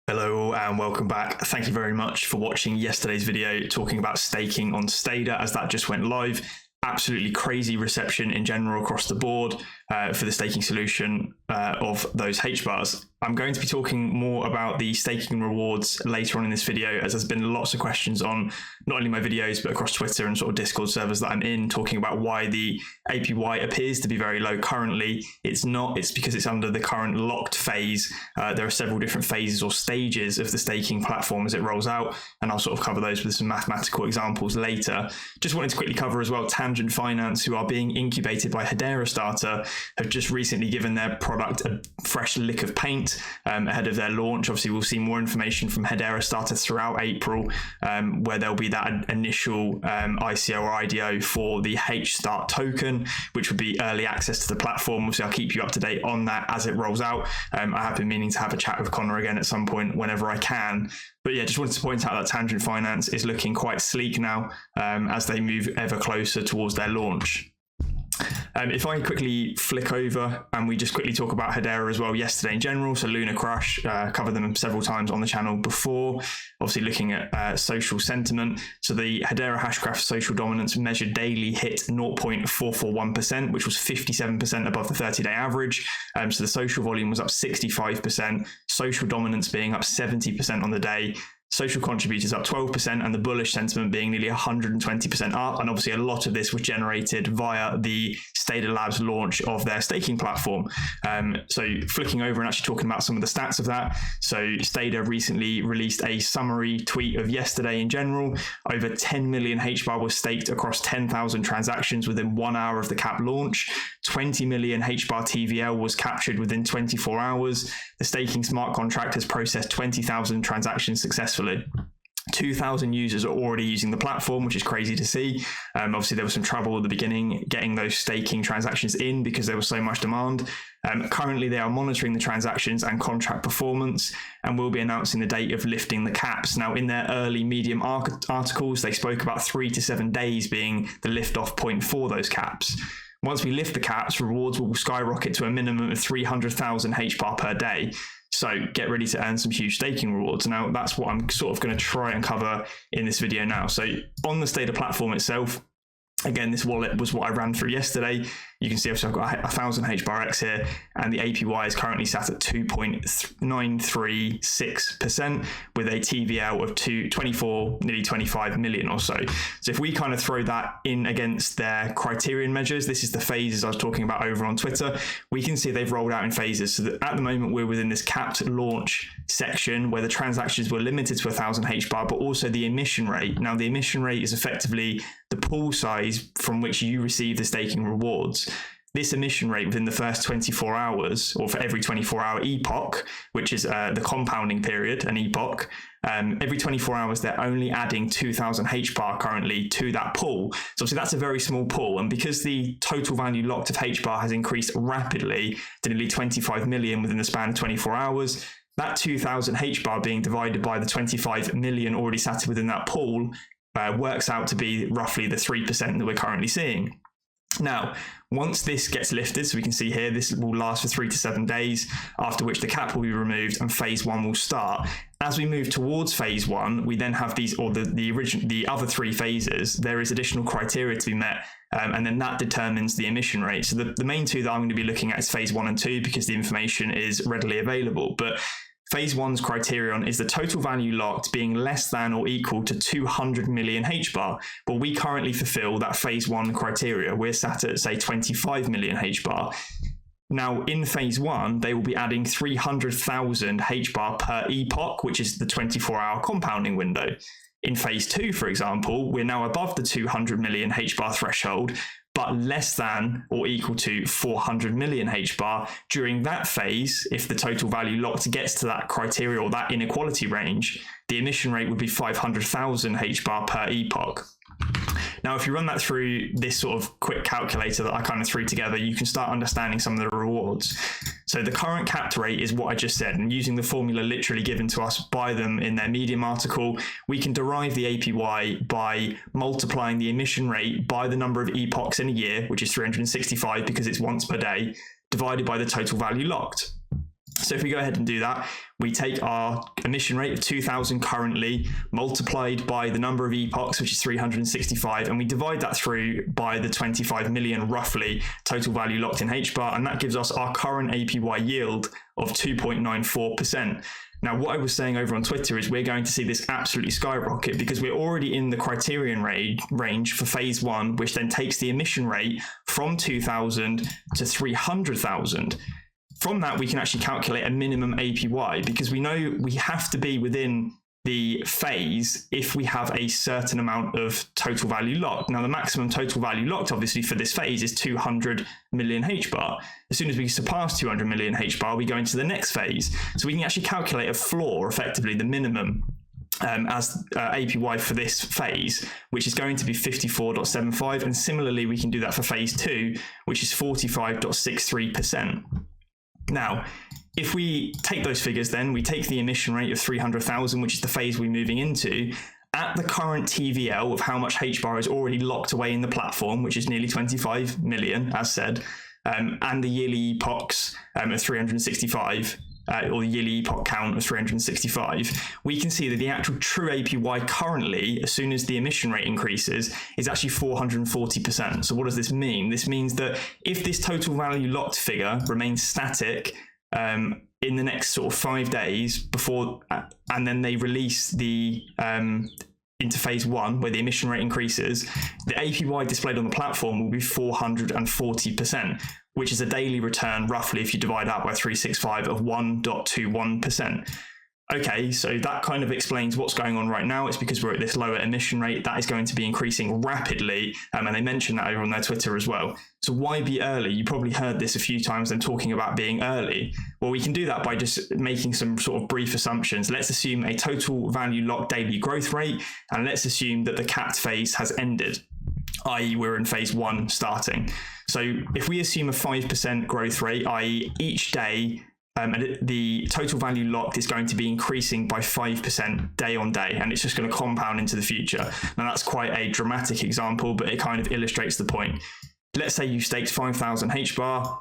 Hello and welcome back. Thank you very much for watching yesterday's video talking about staking on Stader, as that just went live. Absolutely crazy reception in general across the board for the staking solution of those HBARs. I'm going to be talking more about the staking rewards later on in this video, as there's been lots of questions on not only my videos but across Twitter and sort of Discord servers that I'm in, talking about why the APY appears to be very low currently. It's not, it's because it's under the current locked phase. There are several different phases or stages of the staking platform as it rolls out, and I'll sort of cover those with some mathematical examples later. Just wanted to quickly cover as well, Tangent Finance, who are being incubated by Hedera Starter, have just recently given their product a fresh lick of paint ahead of their launch. Obviously, we'll see more information from Hedera Starter throughout April, where there'll be that initial ICO or IDO for the HStart token, which would be early access to the platform. Obviously, I'll keep you up to date on that as it rolls out. I have been meaning to have a chat with Connor again at some point whenever I can. But yeah, just wanted to point out that Tangent Finance is looking quite sleek now as they move ever closer towards their launch. If I quickly flick over and we just quickly talk about Hedera as well yesterday in general, so LUNAR crash, covered them several times on the channel before, obviously looking at social sentiment. So the Hedera Hashgraph social dominance measured daily hit 0.441%, which was 57% above the 30-day average. So the social volume was up 65%, social dominance being up 70% on the day. Social contributors up 12%, and the bullish sentiment being nearly 120% up. And obviously a lot of this was generated via the Stader Labs launch of their staking platform. So flicking over and actually talking about some of the stats of that. So Stader recently released a summary tweet of yesterday in general. Over 10 million HBAR was staked across 10,000 transactions within 1 hour of the cap launch. 20 million HBAR TVL was captured within 24 hours. The staking smart contract has processed 20,000 transactions successfully. 2,000 users are already using the platform, which is crazy to see. Obviously, there was some trouble at the beginning getting those staking transactions in because there was so much demand. Currently, they are monitoring the transactions and contract performance, and will be announcing the date of lifting the caps. Now, in their early Medium articles, they spoke about 3 to 7 days being the lift-off point for those caps. Once we lift the caps, rewards will skyrocket to a minimum of 300,000 HBAR per day. So get ready to earn some huge staking rewards. Now, that's what I'm sort of going to try and cover in this video now. So on the Stader platform itself, again, this wallet was what I ran through yesterday. You can see obviously I've got 1,000 HBAR here, and the APY is currently sat at 2.936% with a TVL of 24, nearly 25 million or so. So if we kind of throw that in against their criterion measures, this is the phases I was talking about over on Twitter, we can see they've rolled out in phases. So that at the moment, we're within this capped launch section where the transactions were limited to 1,000 HBAR, but also the emission rate. Now, the emission rate is effectively the pool size from which you receive the staking rewards. This emission rate within the first 24 hours, or for every 24-hour epoch, which is the compounding period, an epoch, every 24 hours, they're only adding 2,000 HBAR currently to that pool. So obviously that's a very small pool. And because the total value locked of HBAR has increased rapidly to nearly 25 million within the span of 24 hours, that 2,000 HBAR being divided by the 25 million already sat within that pool works out to be roughly the 3% that we're currently seeing. Now, once this gets lifted, so we can see here, this will last for 3 to 7 days, after which the cap will be removed and phase 1 will start. As we move towards phase 1, we then have these, or the other 3 phases, there is additional criteria to be met, and then that determines the emission rate. So the main 2 that I'm going to be looking at is phase 1 and 2 because the information is readily available. But phase 1's criterion is the total value locked being less than or equal to 200 million HBAR. But we currently fulfill that phase 1 criteria. We're sat at, say, 25 million HBAR. Now, in phase 1, they will be adding 300,000 HBAR per epoch, which is the 24-hour compounding window. In phase 2, for example, we're now above the 200 million HBAR threshold, but less than or equal to 400 million HBAR. During that phase, if the total value locked gets to that criteria or that inequality range, the emission rate would be 500,000 HBAR per epoch. Now, if you run that through this sort of quick calculator that I kind of threw together, you can start understanding some of the rewards. So the current capped rate is what I just said, and using the formula literally given to us by them in their Medium article, we can derive the APY by multiplying the emission rate by the number of epochs in a year, which is 365 because it's once per day, divided by the total value locked. So if we go ahead and do that, we take our emission rate of 2,000 currently, multiplied by the number of epochs, which is 365, and we divide that through by the 25 million, roughly, total value locked in HBAR, and that gives us our current APY yield of 2.94%. Now, what I was saying over on Twitter is we're going to see this absolutely skyrocket because we're already in the criterion range for phase 1, which then takes the emission rate from 2,000 to 300,000. From that, we can actually calculate a minimum APY because we know we have to be within the phase if we have a certain amount of total value locked. Now, the maximum total value locked, obviously, for this phase is 200 million HBAR. As soon as we surpass 200 million HBAR, we go into the next phase. So we can actually calculate a floor, effectively the minimum, as APY for this phase, which is going to be 54.75. And similarly, we can do that for phase 2, which is 45.63%. Now, if we take those figures, then we take the emission rate of 300,000, which is the phase we're moving into, at the current TVL of how much HBAR is already locked away in the platform, which is nearly 25 million, as said, and the yearly epochs of 365, or the yearly epoch count of 365, we can see that the actual true APY currently, as soon as the emission rate increases, is actually 440%. So what does this mean? This means that if this total value locked figure remains static in the next sort of 5 days before, and then they release the into phase 1 where the emission rate increases, the APY displayed on the platform will be 440%, which is a daily return, roughly, if you divide that by 365, of 1.21%. Okay, so that kind of explains what's going on right now. It's because we're at this lower emission rate that is going to be increasing rapidly, and they mentioned that over on their Twitter as well. So why be early? You probably heard this a few times, them talking about being early. Well, we can do that by just making some sort of brief assumptions. Let's assume a total value locked daily growth rate, and let's assume that the capped phase has ended, i.e. we're in phase 1 starting. So if we assume a 5% growth rate, i.e. each day, the total value locked is going to be increasing by 5% day on day, and it's just going to compound into the future. Now, that's quite a dramatic example, but it kind of illustrates the point. Let's say you staked 5,000 HBAR,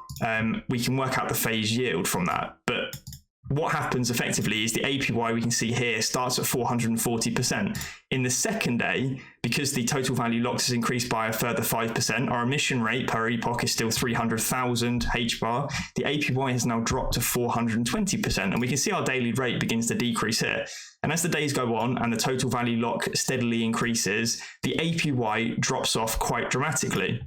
we can work out the phase yield from that. But what happens effectively is the APY we can see here starts at 440%. In the second day, because the total value locked has increased by a further 5%, our emission rate per epoch is still 300,000 HBAR. The APY has now dropped to 420%, and we can see our daily rate begins to decrease here. And as the days go on and the total value lock steadily increases, the APY drops off quite dramatically,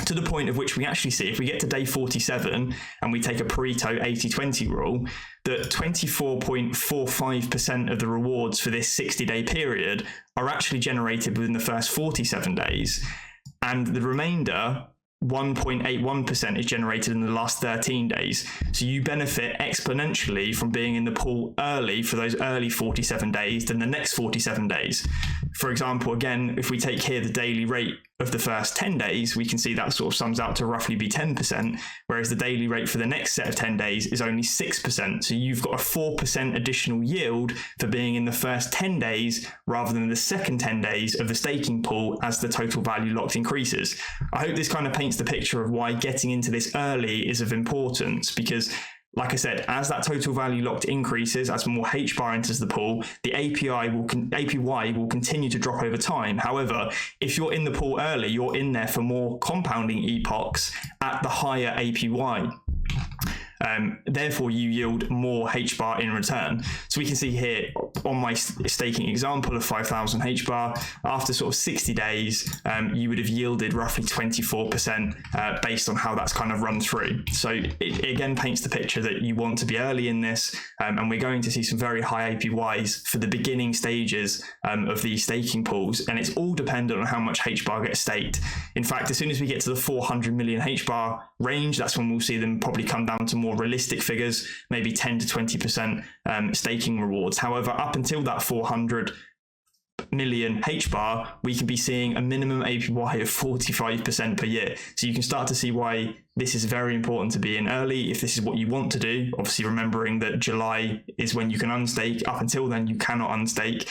to the point of which we actually see, if we get to day 47 and we take a Pareto 80-20 rule, that 24.45% of the rewards for this 60-day period are actually generated within the first 47 days, and the remainder, 1.81%, is generated in the last 13 days. So you benefit exponentially from being in the pool early for those early 47 days than the next 47 days. For example, again, if we take here the daily rate of the first 10 days, we can see that sort of sums out to roughly be 10%, whereas the daily rate for the next set of 10 days is only 6%. So you've got a 4% additional yield for being in the first 10 days rather than the second 10 days of the staking pool as the total value locked increases. I hope this kind of paints the picture of why getting into this early is of importance, because like I said, as that total value locked increases, as more HBAR enters the pool, the APY will continue to drop over time. However, if you're in the pool early, you're in there for more compounding epochs at the higher APY. Therefore, you yield more HBAR in return. So we can see here on my staking example of 5,000 HBAR, after sort of 60 days, you would have yielded roughly 24% based on how that's kind of run through. So it again paints the picture that you want to be early in this, and we're going to see some very high APYs for the beginning stages of these staking pools, and it's all dependent on how much HBAR gets staked. In fact, as soon as we get to the 400 million HBAR range, that's when we'll see them probably come down to more realistic figures, maybe 10 to 20% staking rewards. However, up until that 400 Million HBAR, we can be seeing a minimum APY of 45% per year. So you can start to see why this is very important to be in early if this is what you want to do. Obviously, remembering that July is when you can unstake. Up until then, you cannot unstake.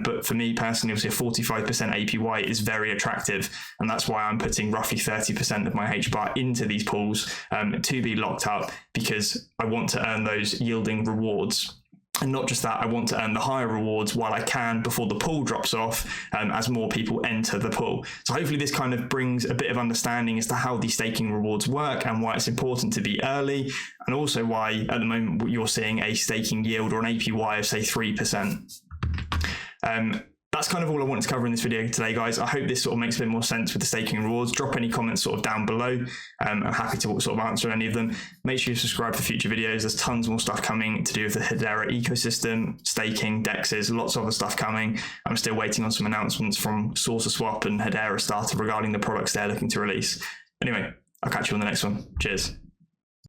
But for me personally, obviously a 45% APY is very attractive. And that's why I'm putting roughly 30% of my HBAR into these pools to be locked up, because I want to earn those yielding rewards. And not just that, I want to earn the higher rewards while I can before the pool drops off, as more people enter the pool. So hopefully this kind of brings a bit of understanding as to how these staking rewards work and why it's important to be early, and also why at the moment you're seeing a staking yield or an APY of say 3%. That's kind of all I wanted to cover in this video today, guys. I hope this sort of makes a bit more sense with the staking rewards. Drop any comments sort of down below. I'm happy to sort of answer any of them. Make sure you subscribe for future videos. There's tons more stuff coming to do with the Hedera ecosystem, staking, DEXs, lots of other stuff coming. I'm still waiting on some announcements from 𝗟𝗜𝗡𝗧 and Hedera Starter regarding the products they're looking to release. Anyway, I'll catch you on the next one. Cheers.